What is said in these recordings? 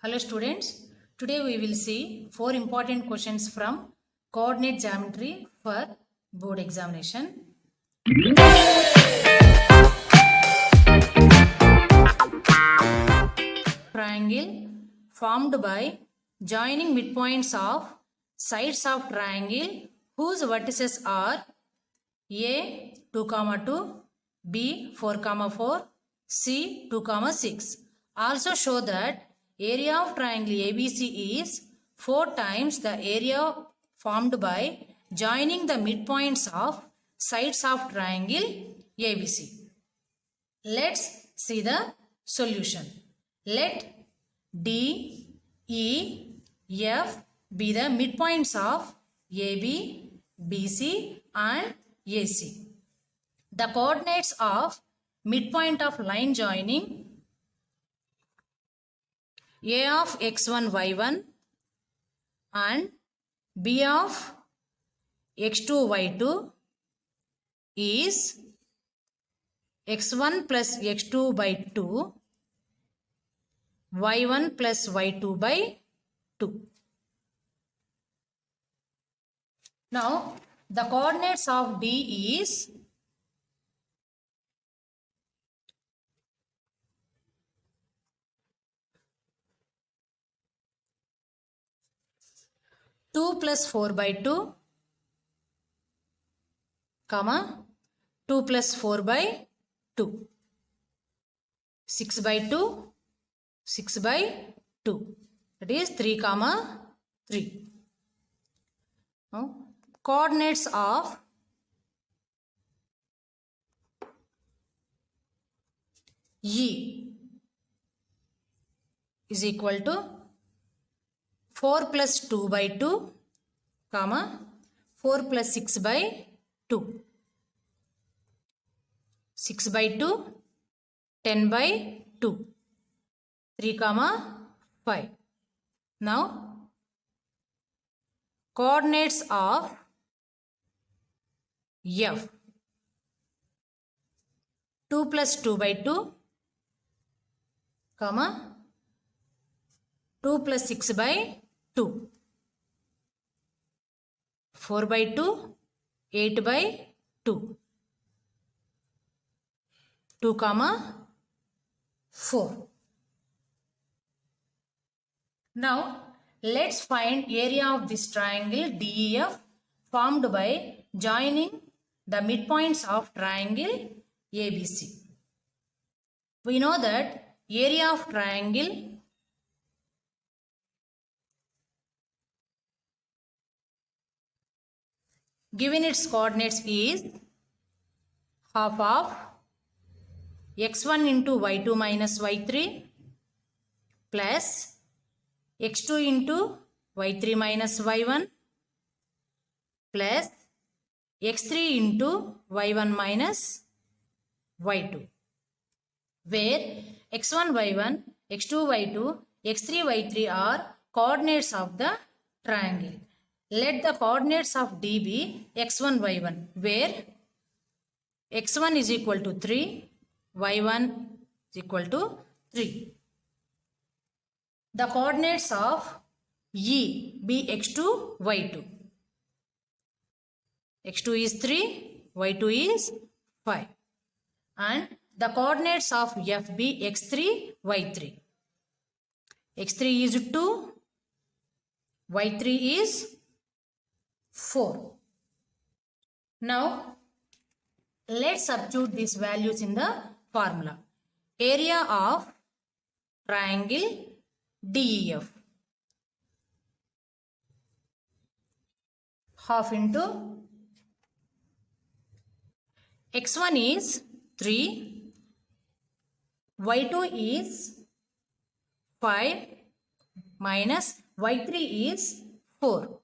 Hello students, today we will see 4 important questions from coordinate geometry for board examination. Triangle formed by joining midpoints of sides of triangle whose vertices are A 2, 2, B 4, 4, C 2, 6. Also show that area of triangle ABC is 4 times the area formed by joining the midpoints of sides of triangle ABC. Let's see the solution. Let D, E, F be the midpoints of AB, BC and AC. The coordinates of midpoint of line joining A of x1, y1 and B of x2, y2 is x1 plus x2 by 2, y1 plus y2 by 2. Now, the coordinates of D is two plus 4 by 2, comma 2 plus 4 by 2, 6 by 2, 6 by 2, that is 3, 3. Now, coordinates of E is equal to 4 plus 2 by 2, comma 4 plus 6 by 2, 6 by 2, 10 by 2, 3, 5. Now, coordinates of F 2 plus 2 by 2, comma 2 plus 6 by 2, 4 by 2, 8 by 2, 2, 4. Now, let's find area of this triangle DEF formed by joining the midpoints of triangle ABC. We know that area of triangle given its coordinates is half of x1 into y2 minus y3 plus x2 into y3 minus y1 plus x3 into y1 minus y2, where x1, y1, x2, y2, x3, y3 are coordinates of the triangle. Let the coordinates of D be x1, y1, where x1 is equal to 3, y1 is equal to 3. The coordinates of E be x2, y2. x2 is 3, y2 is 5. And the coordinates of F be x3, y3. x3 is 2, y3 is 4. Now, let's substitute these values in the formula. Area of triangle DEF, half into x1 is 3, y2 is 5 minus y3 is 4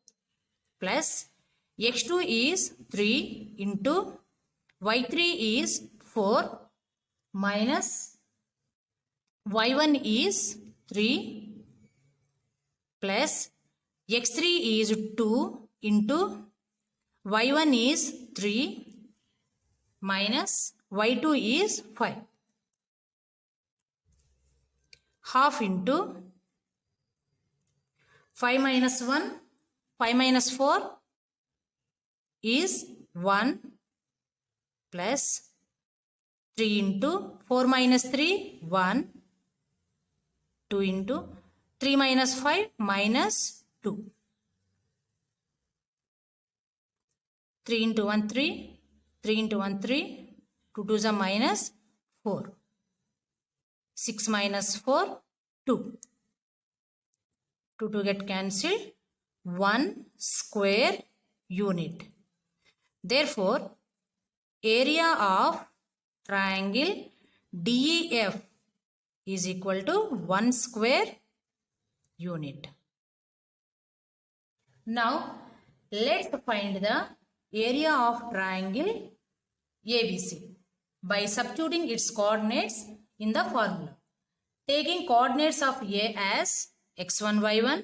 plus x2 is 3 into y3 is 4 minus y1 is 3 plus x3 is 2 into y1 is 3 minus y2 is 5, half into 5 minus 1, 5 minus 4 is 1 plus 3 into 4 minus 3, 1, 2 into 3 minus 5 minus 2. 3 into 1, 3, 3 into 1, 3, 2 to the minus 4. 6 minus 4, 2. 2 to get cancelled, 1 square unit. Therefore, area of triangle DEF is equal to 1 square unit. Now, let's find the area of triangle ABC by substituting its coordinates in the formula. Taking coordinates of A as x1, y1,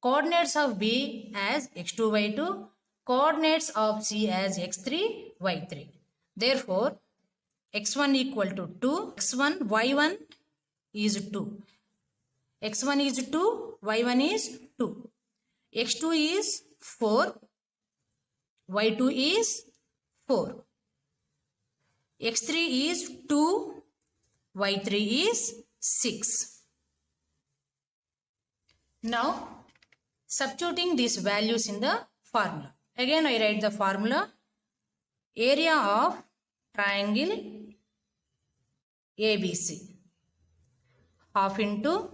coordinates of B as x2, y2, coordinates of C as x3, y3. Therefore, x1 equal to 2, x1, y1 is 2. x1 is 2, y1 is 2. x2 is 4, y2 is 4. x3 is 2, y3 is 6. Now, substituting these values in the formula. Again, I write the formula. Area of triangle ABC. Half into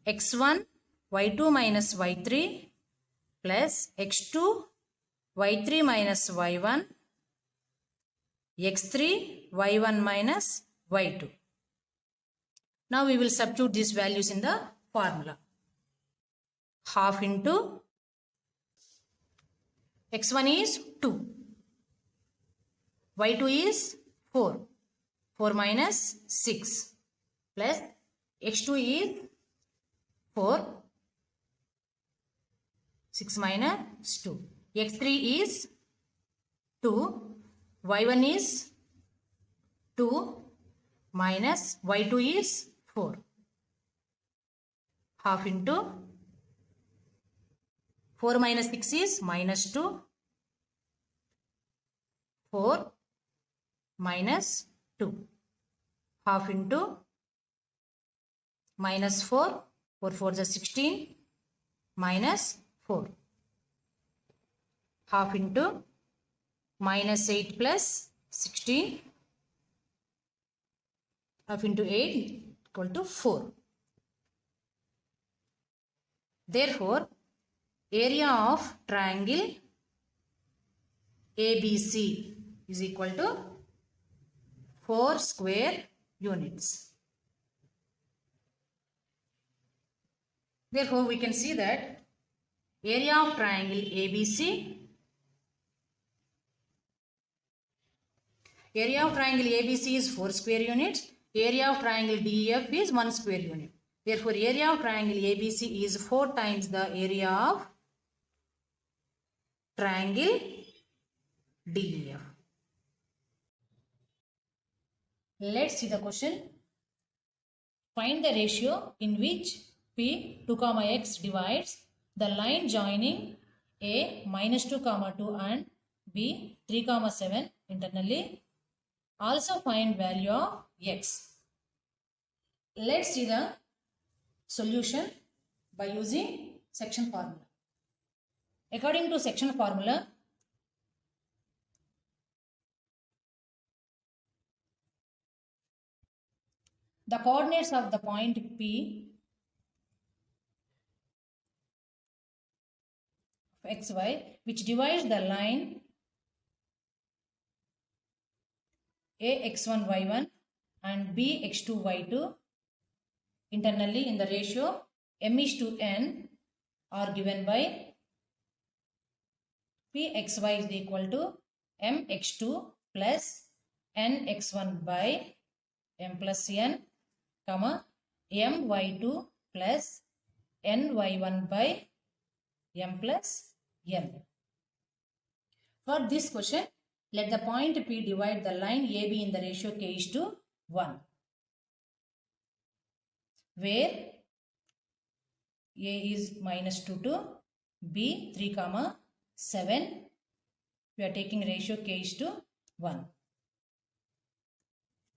x1, y2 minus y3 plus x2, y3 minus y1, x3, y1 minus y2. Now we will substitute these values in the formula. Half into x1 is 2, y2 is 4, 4 minus 6 plus x2 is 4, 6 minus 2. x3 is 2, y1 is 2 minus y2 is 4. Half into 4 minus 6 is minus 2. 4 minus 2. Half into minus 4. 4 4 is 16. Minus 4. Half into minus 8 plus 16. Half into 8 equal to 4. Therefore, area of triangle ABC is equal to 4 square units. Therefore, we can see that area of triangle ABC, area of triangle ABC is 4 square units. Area of triangle DEF is 1 square unit. Therefore, area of triangle ABC is 4 times the area of triangle DEF. Let's see the question. Find the ratio in which P 2, x divides the line joining A minus 2, 2 and B 3, 7 internally. Also find value of x. Let's see the solution by using section formula. According to section formula, the coordinates of the point P of xy which divides the line A x1 y1 and B x2 y2 internally in the ratio m:n are given by Pxy is equal to mx2 plus nx1 by m plus n, my2 plus ny1 by m plus n. For this question, let the point P divide the line AB in the ratio k is to 1, where A is minus 2 to B 3 comma 7. We are taking ratio k is to 1.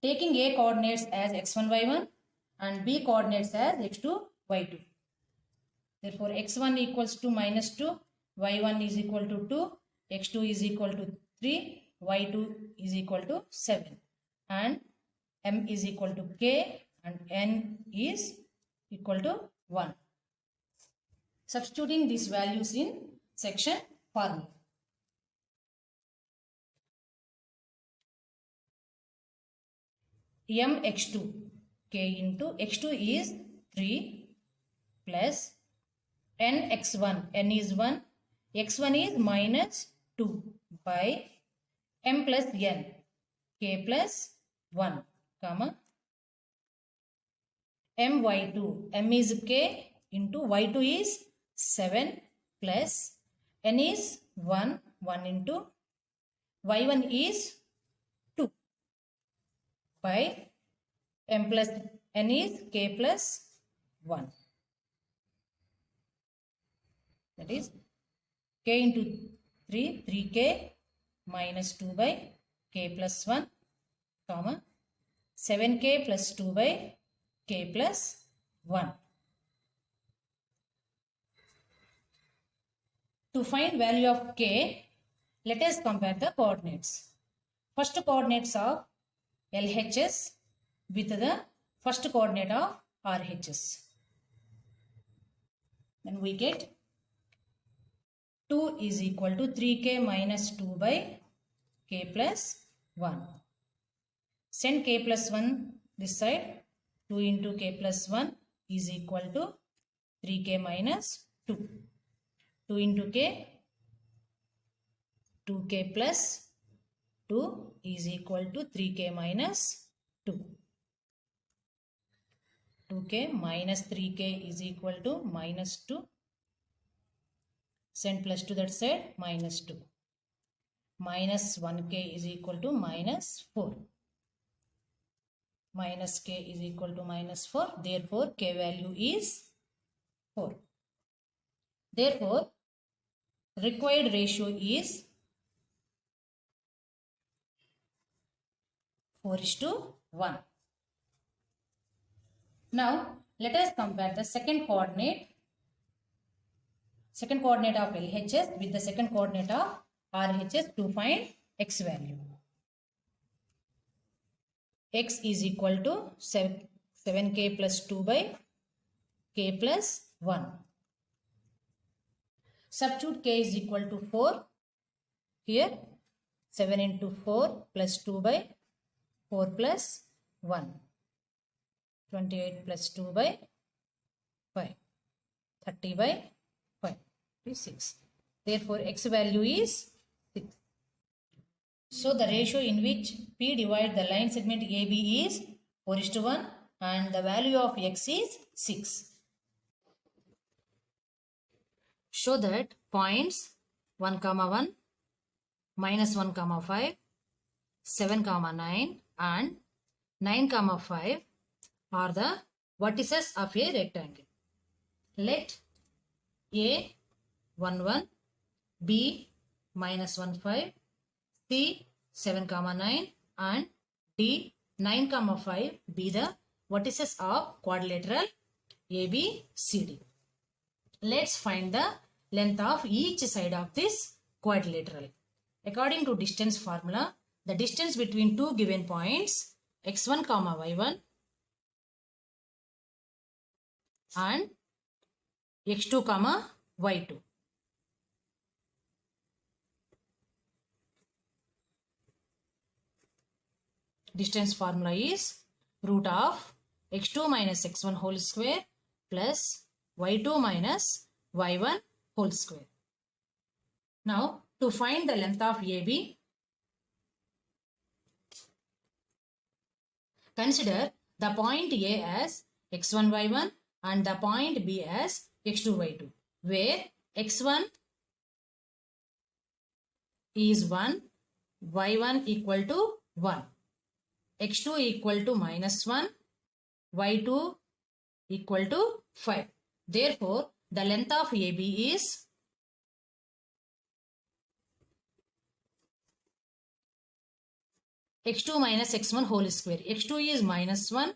Taking A coordinates as x1, y1 and B coordinates as x2, y2. Therefore, x1 equals to minus 2, y1 is equal to 2, x2 is equal to 3, y2 is equal to 7. And m is equal to k and n is equal to 1. Substituting these values in section formula. M x2 k into x2 is 3 plus n x1, n is 1, x1 is minus 2 by m plus n, k plus 1, comma, m y2, m is k into y2 is 7 plus n is 1, 1 into y1 is 2 by m plus n is k plus 1. That is k into 3, 3k minus 2 by k plus 1, comma, 7k plus 2 by k plus 1. To find value of k, let us compare the coordinates. First coordinates of LHS with the first coordinate of RHS. Then we get 2 is equal to 3k minus 2 by k plus 1. Send k plus 1 this side. 2 into k plus 1 is equal to 3k minus 2. 2 into k, 2k plus 2 is equal to 3k minus 2. 2k minus 3k is equal to minus 2. Send plus to that side, minus 2. Minus 1k is equal to minus 4. Minus k is equal to minus 4. Therefore, k value is 4. Therefore, required ratio is 4:1. Now, let us compare the second coordinate of LHS with the second coordinate of RHS to find x value. X is equal to 7k plus 2 by k plus 1. Substitute k is equal to 4. Here 7 into 4 plus 2 by 4 plus 1. 28 plus 2 by 5. 30 by 5 is 6. Therefore, x value is 6. So, the ratio in which P divide the line segment AB is 4:1 and the value of x is 6. Show that points 1, 1, minus 1, 5, 7, 9 and 9, 5 are the vertices of a rectangle. Let A 1, 1, B minus 1, 5, C 7, 9 and D 9, 5 be the vertices of quadrilateral ABCD. Let's find the length of each side of this quadrilateral. According to distance formula, the distance between two given points x1, y1 and x2, y2. Distance formula is root of x2 minus x1 whole square plus y2 minus y1 whole square. Now, to find the length of AB, consider the point A as x1, y1 and the point B as x2, y2, where x1 is 1, y1 equal to 1, x2 equal to minus 1, y2 equal to 5. Therefore, the length of AB is x2 minus x1 whole square. x2 is minus 1,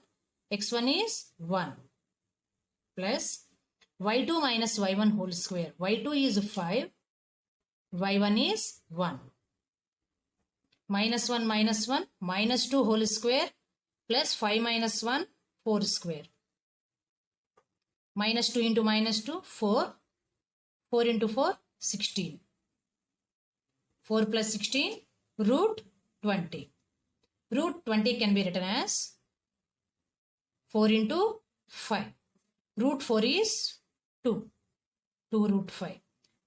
x1 is 1 plus y2 minus y1 whole square. y2 is 5, y1 is 1. Minus 1 minus 2 whole square plus 5 minus 1 4 square. Minus 2 into minus 2 4. 4 into 4 16. 4 plus 16 root 20. Root 20 can be written as 4 into 5. Root 4 is 2. 2 root 5.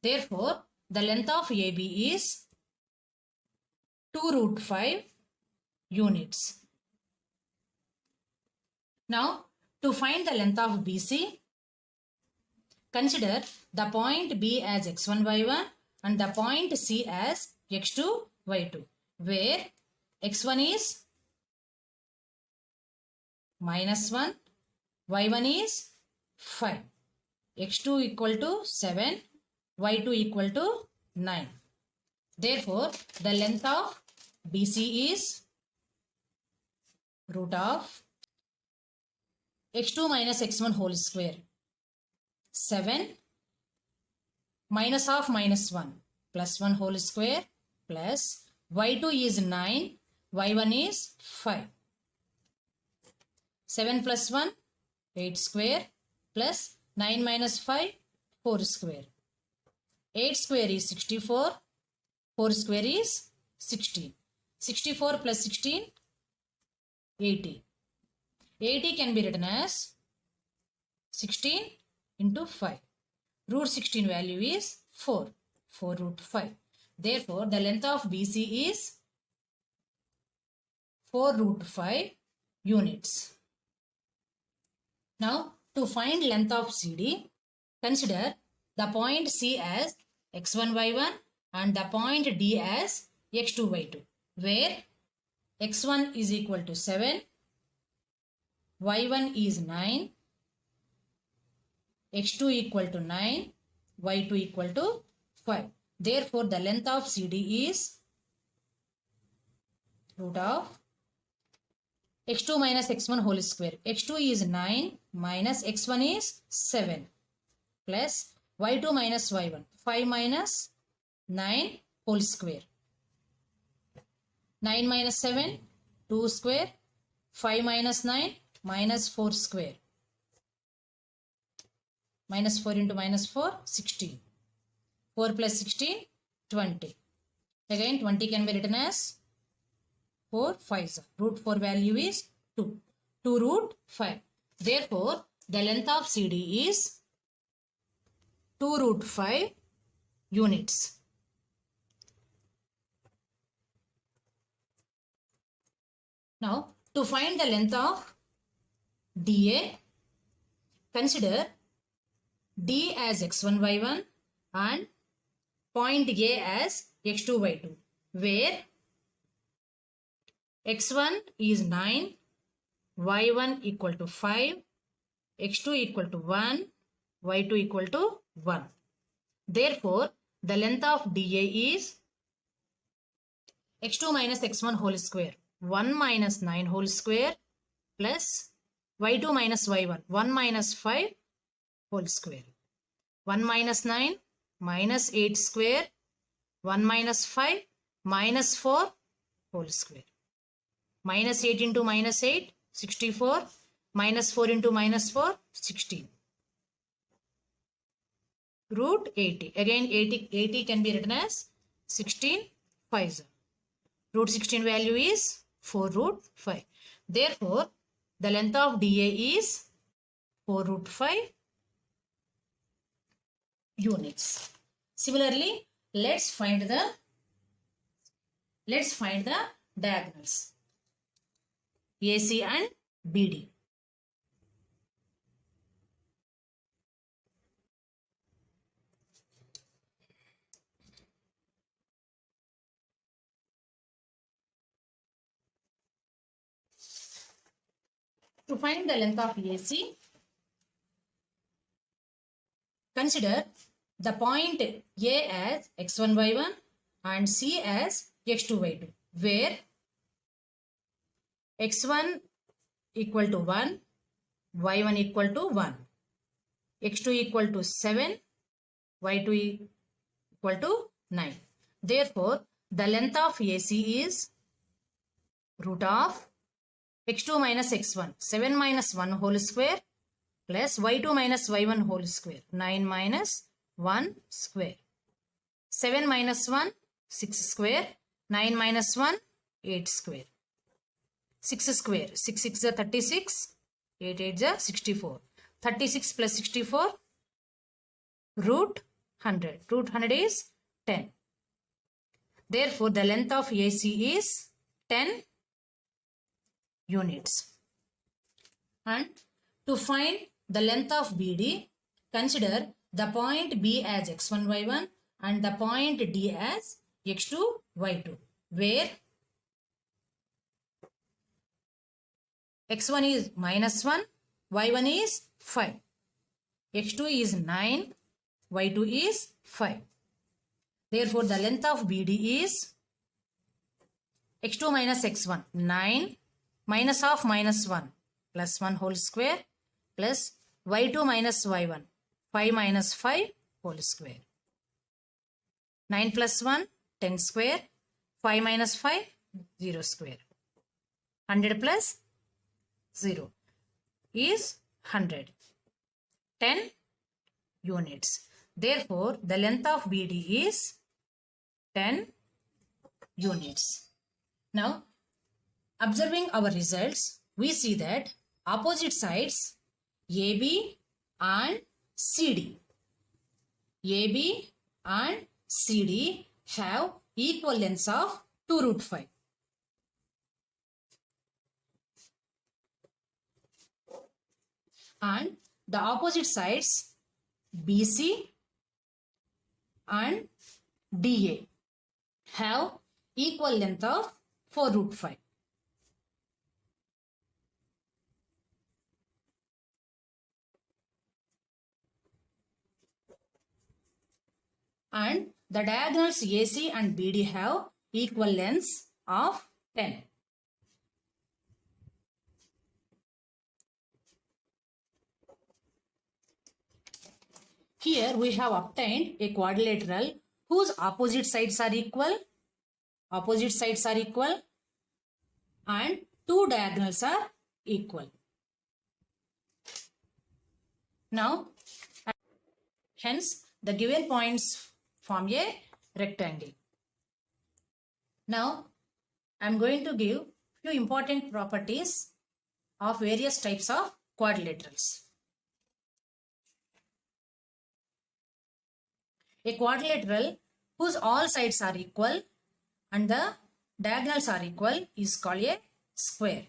Therefore, the length of AB is 2 root 5 units. Now, to find the length of BC, consider the point B as x1, y1 and the point C as x2, y2, where x1 is minus 1, y1 is 5, x2 equal to 7, y2 equal to 9. Therefore, the length of BC is root of x2 minus x1 whole square, 7 minus of minus 1 plus 1 whole square plus y2 is 9, y1 is 5. 7 plus 1, 8 square plus 9 minus 5, 4 square. 8 square is 64, 4 square is 16. 64 plus 16, 80. 80 can be written as 16 into 5. Root 16 value is 4. 4 root 5. Therefore, the length of BC is 4 root 5 units. Now, to find length of CD, consider the point C as x1, y1 and the point D as x2, y2, where x1 is equal to 7, y1 is 9, x2 equal to 9, y2 equal to 5. Therefore, the length of CD is root of x2 minus x1 whole square. x2 is 9 minus x1 is 7 plus y2 minus y1. 5 minus 9 whole square. 9 minus 7, 2 square. 5 minus 9, minus 4 square. Minus 4 into minus 4, 16. 4 plus 16, 20. Again, 20 can be written as 4 5s. Root 4 value is 2. 2 root 5. Therefore, the length of CD is 2 root 5 units. Now, to find the length of DA, consider D as x1, y1 and point A as x2, y2, where x1 is 9, y1 equal to 5, x2 equal to 1, y2 equal to 1. Therefore, the length of DA is x2 minus x1 whole square, 1 minus 9 whole square plus y2 minus y1, 1 minus 5 whole square. 1 minus 9 minus 8 square, 1 minus 5 minus 4 whole square. Minus 8 into minus 8, 64. Minus 4 into minus 4, 16. Root 80. Again, 80 can be written as 16 5s. Root 16 value is 4 root 5. Therefore, the length of DA is 4 root 5 units. Similarly, let's find the diagonals AC and BD. To find the length of AC, Consider the point A as x1, y1 and C as x2, y2, where x1 equal to 1, y1 equal to 1, x2 equal to 7, y2 equal to 9. Therefore, the length of AC is root of x2 minus x1, 7 minus 1 whole square plus y2 minus y1 whole square, 9 minus 1 square. 7 minus 1, 6 square. 9 minus 1, 8 square. 6 square. 6 6 is 36. 8 8 is 64. 36 plus 64, root 100. Root 100 is 10. Therefore, the length of AC is 10 units. And to find the length of BD, consider the point B as x1, y1 and the point D as x2, y2, where x1 is minus 1, y1 is 5, x2 is 9, y2 is 5. Therefore, the length of BD is x2 minus x1, 9, minus of minus 1, plus 1 whole square, plus y2 minus y1, 5 minus 5 whole square. 9 plus 1, 10 square. 5 minus 5, 0 square. 100 plus 0 is 100. 10 units. Therefore, the length of BD is 10 units. Now, observing our results, we see that opposite sides AB and CD. AB and CD have equal lengths of 2 root 5. And the opposite sides BC and DA have equal length of 4 root 5. And the diagonals AC and BD have equal lengths of 10. Here we have obtained a quadrilateral whose opposite sides are equal. Opposite sides are equal and two diagonals are equal. Now, hence the given points form a rectangle. Now, I am going to give few important properties of various types of quadrilaterals. A quadrilateral whose all sides are equal and the diagonals are equal is called a square.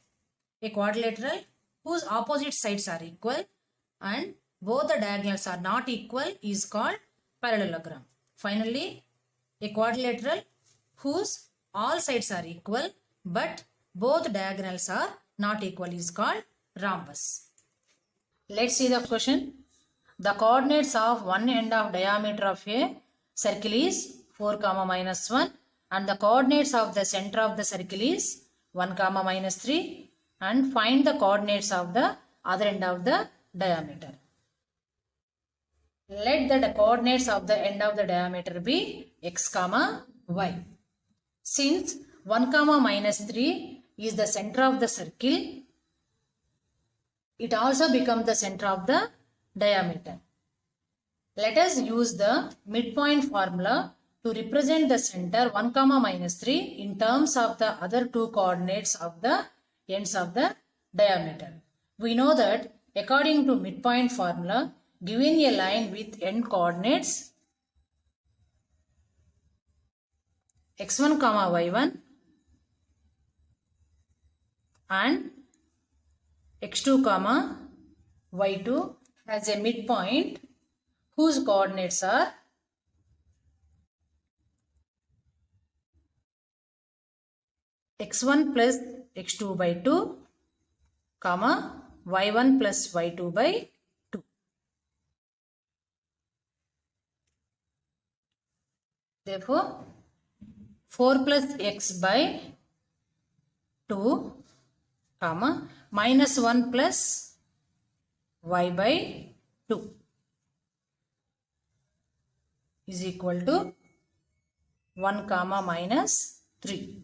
A quadrilateral whose opposite sides are equal and both the diagonals are not equal is called parallelogram. Finally, a quadrilateral whose all sides are equal but both diagonals are not equal is called rhombus. Let's see the question. The coordinates of one end of diameter of a circle is 4, minus 1 and the coordinates of the center of the circle is 1, minus 3 and find the coordinates of the other end of the diameter. Let the coordinates of the end of the diameter be x, y. Since 1, minus 3 is the center of the circle, it also becomes the center of the diameter. Let us use the midpoint formula to represent the center 1, minus 3 in terms of the other two coordinates of the ends of the diameter. We know that according to midpoint formula, given a line with end coordinates x1, y1 and x2, y2 has a midpoint whose coordinates are x1 plus x2 by 2, y1 plus y2 by 2. Therefore 4 plus x by 2 comma minus 1 plus y by 2 is equal to 1 comma minus 3.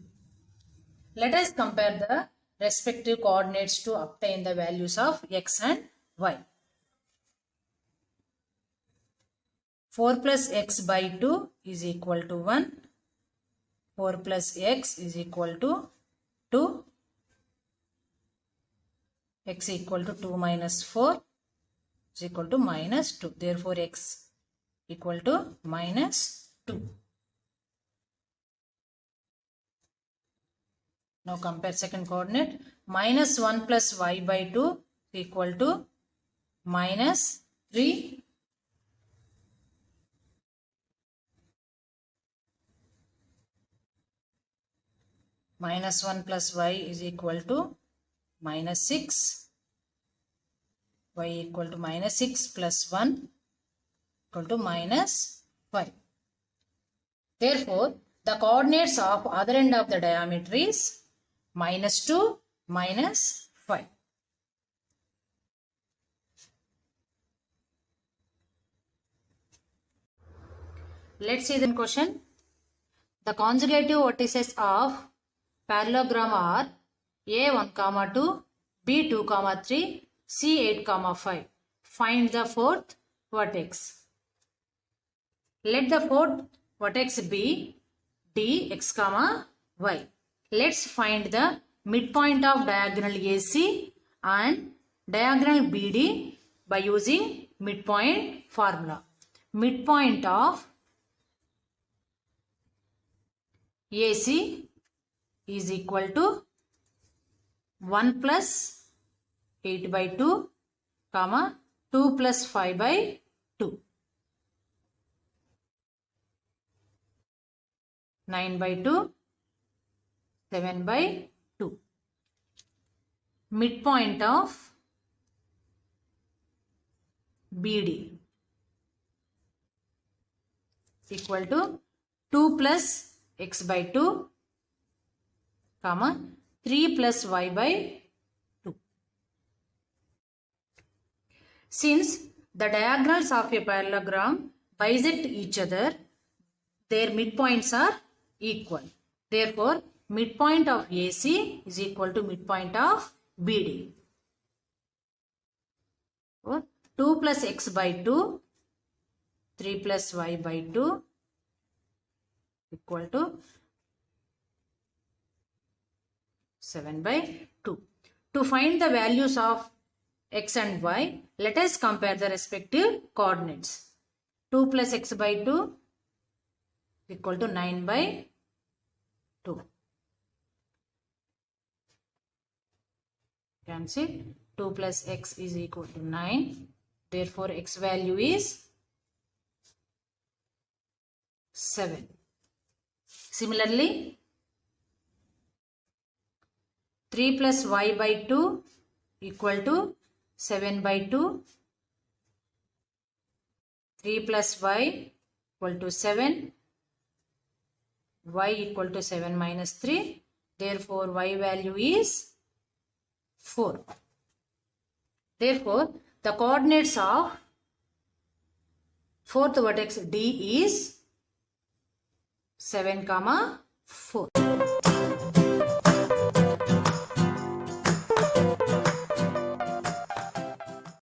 Let us compare the respective coordinates to obtain the values of x and y. 4 plus x by 2 is equal to 1. 4 plus x is equal to 2. X equal to 2 minus 4 is equal to minus 2. Therefore, x equal to minus 2. Now compare second coordinate. Minus 1 plus y by 2 is equal to minus 3. Minus 1 plus y is equal to minus 6. Y equal to minus 6 plus 1 equal to minus 5. Therefore, the coordinates of other end of the diameter is minus 2, minus 5. Let's see the question. The conjugative vertices of parallelogram are A1, 2, B2, 3, C8, 5. Find the fourth vertex. Let the fourth vertex be D, x, y. Let's find the midpoint of diagonal AC and diagonal BD by using midpoint formula. Midpoint of AC is equal to 1 plus 8 by 2, 2 plus 5 by 2. 9 by 2, 7 by 2. Midpoint of BD equal to 2 plus x by 2, 3 plus y by 2. Since the diagonals of a parallelogram bisect each other, their midpoints are equal. Therefore, midpoint of AC is equal to midpoint of BD. 2 plus x by 2, 3 plus y by 2 equal to 7 by 2. To find the values of x and y, let us compare the respective coordinates. 2 plus x by 2 equal to 9 by 2. Cancel. 2 plus x is equal to 9. Therefore, x value is 7. Similarly, 3 plus y by 2 equal to 7 by 2. 3 plus y equal to 7. Y equal to 7 minus 3. Therefore, y value is 4. Therefore, the coordinates of fourth vertex D is 7, 4.